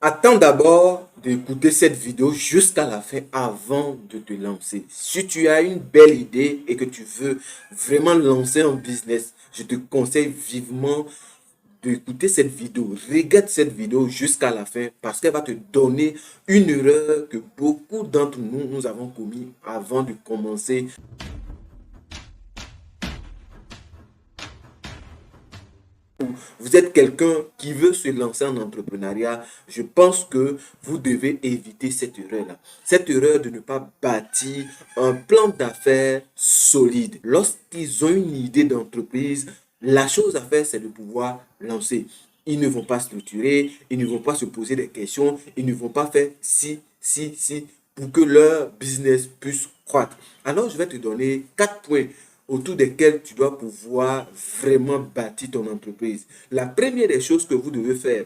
Attends d'abord d'écouter cette vidéo jusqu'à la fin avant de te lancer. Si tu as une belle idée et que tu veux vraiment lancer un business, je te conseille vivement d'écouter cette vidéo. Regarde cette vidéo jusqu'à la fin parce qu'elle va te donner une erreur que beaucoup d'entre nous avons commis avant de commencer. Vous êtes quelqu'un qui veut se lancer en entrepreneuriat, je pense que vous devez éviter cette erreur-là. Cette erreur de ne pas bâtir un plan d'affaires solide. Lorsqu'ils ont une idée d'entreprise, la chose à faire, c'est de pouvoir lancer. Ils ne vont pas structurer, ils ne vont pas se poser des questions, ils ne vont pas faire si, pour que leur business puisse croître. Alors, je vais te donner 4 points autour desquels tu dois pouvoir vraiment bâtir ton entreprise. La première des choses que vous devez faire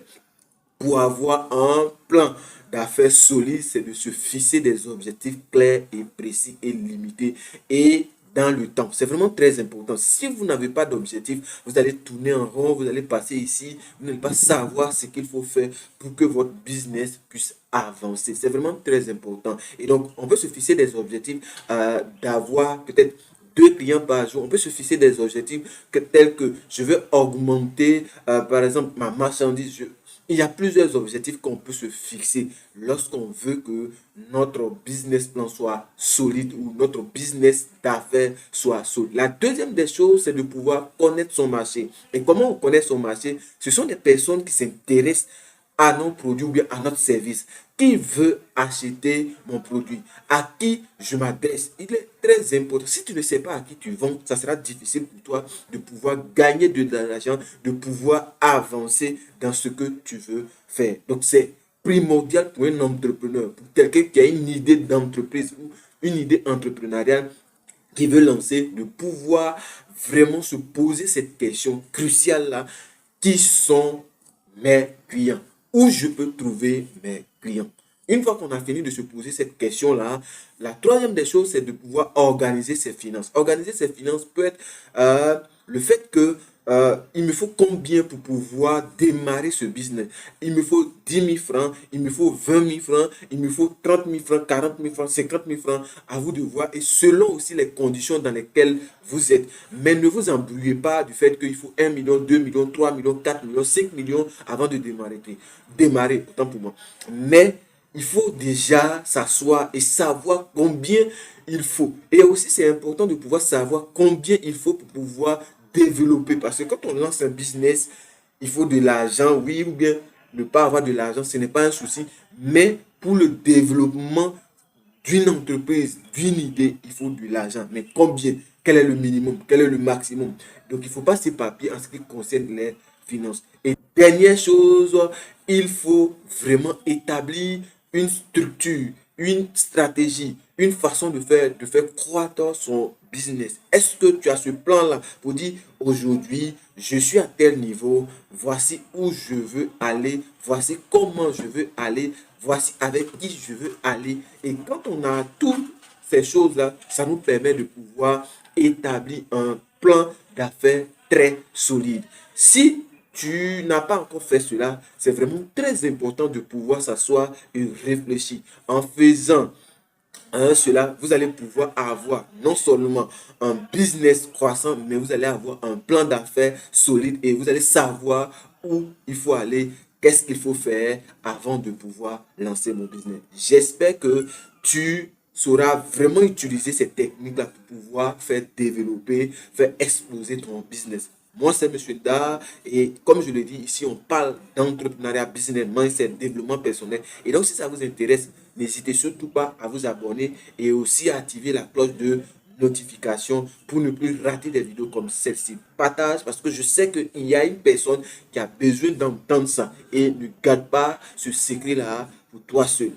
pour avoir un plan d'affaires solide, c'est de se fixer des objectifs clairs et précis et limités et dans le temps. C'est vraiment très important. Si vous n'avez pas d'objectif, vous allez tourner en rond, vous allez passer ici, vous n'allez pas savoir ce qu'il faut faire pour que votre business puisse avancer. C'est vraiment très important. Et donc, on peut se fixer des objectifs d'avoir peut-être 2 clients par jour. On peut se fixer des objectifs tels que je veux augmenter, par exemple, ma marchandise. Il y a plusieurs objectifs qu'on peut se fixer lorsqu'on veut que notre business plan soit solide ou notre business d'affaires soit solide. La deuxième des choses, c'est de pouvoir connaître son marché. Et comment on connaît son marché? Ce sont des personnes qui s'intéressent à nos produits ou bien à notre service. Qui veut acheter mon produit? À qui je m'adresse? Il est très important. Si tu ne sais pas à qui tu vends, ça sera difficile pour toi de pouvoir gagner de l'argent, de pouvoir avancer dans ce que tu veux faire. Donc, c'est primordial pour un entrepreneur, pour quelqu'un qui a une idée d'entreprise ou une idée entrepreneuriale qui veut lancer, de pouvoir vraiment se poser cette question cruciale-là. Qui sont mes clients? Où je peux trouver mes clients? Une fois qu'on a fini de se poser cette question-là, la troisième des choses, c'est de pouvoir organiser ses finances. Organiser ses finances peut être le fait que il me faut combien pour pouvoir démarrer ce business? Il me faut 10 000 francs, il me faut 20 000 francs, il me faut 30 000 francs, 40 000 francs, 50 000 francs. À vous de voir et selon aussi les conditions dans lesquelles vous êtes. Mais ne vous embrouillez pas du fait qu'il faut 1 million, 2 millions, 3 millions, 4 millions, 5 millions avant de démarrer. Démarrer, autant pour moi. Mais il faut déjà s'asseoir et savoir combien il faut. Et aussi, c'est important de pouvoir savoir combien il faut pour pouvoir développer. Parce que quand on lance un business, il faut de l'argent, oui, ou bien ne pas avoir de l'argent, ce n'est pas un souci. Mais pour le développement d'une entreprise, d'une idée, il faut de l'argent. Mais combien? Quel est le minimum? Quel est le maximum? Donc, il ne faut pas s'éparpiller en ce qui concerne les finances. Et dernière chose, il faut vraiment établir une structure, une stratégie, une façon de faire croître son business. Est-ce que tu as ce plan-là pour dire aujourd'hui, je suis à tel niveau, voici où je veux aller, voici comment je veux aller, voici avec qui je veux aller. Et quand on a toutes ces choses-là, ça nous permet de pouvoir établir un plan d'affaires très solide. Si tu n'as pas encore fait cela, c'est vraiment très important de pouvoir s'asseoir et réfléchir. En faisant cela, vous allez pouvoir avoir non seulement un business croissant, mais vous allez avoir un plan d'affaires solide et vous allez savoir où il faut aller, qu'est-ce qu'il faut faire avant de pouvoir lancer mon business. J'espère que tu sauras vraiment utiliser ces techniques-là pour pouvoir faire développer, faire exploser ton business. Moi, c'est Monsieur Da et comme je le dis ici, on parle d'entrepreneuriat, business, mindset, développement personnel. Et donc, si ça vous intéresse, n'hésitez surtout pas à vous abonner et aussi à activer la cloche de notification pour ne plus rater des vidéos comme celle-ci. Partage parce que je sais qu'il y a une personne qui a besoin d'entendre ça et ne garde pas ce secret-là pour toi seul.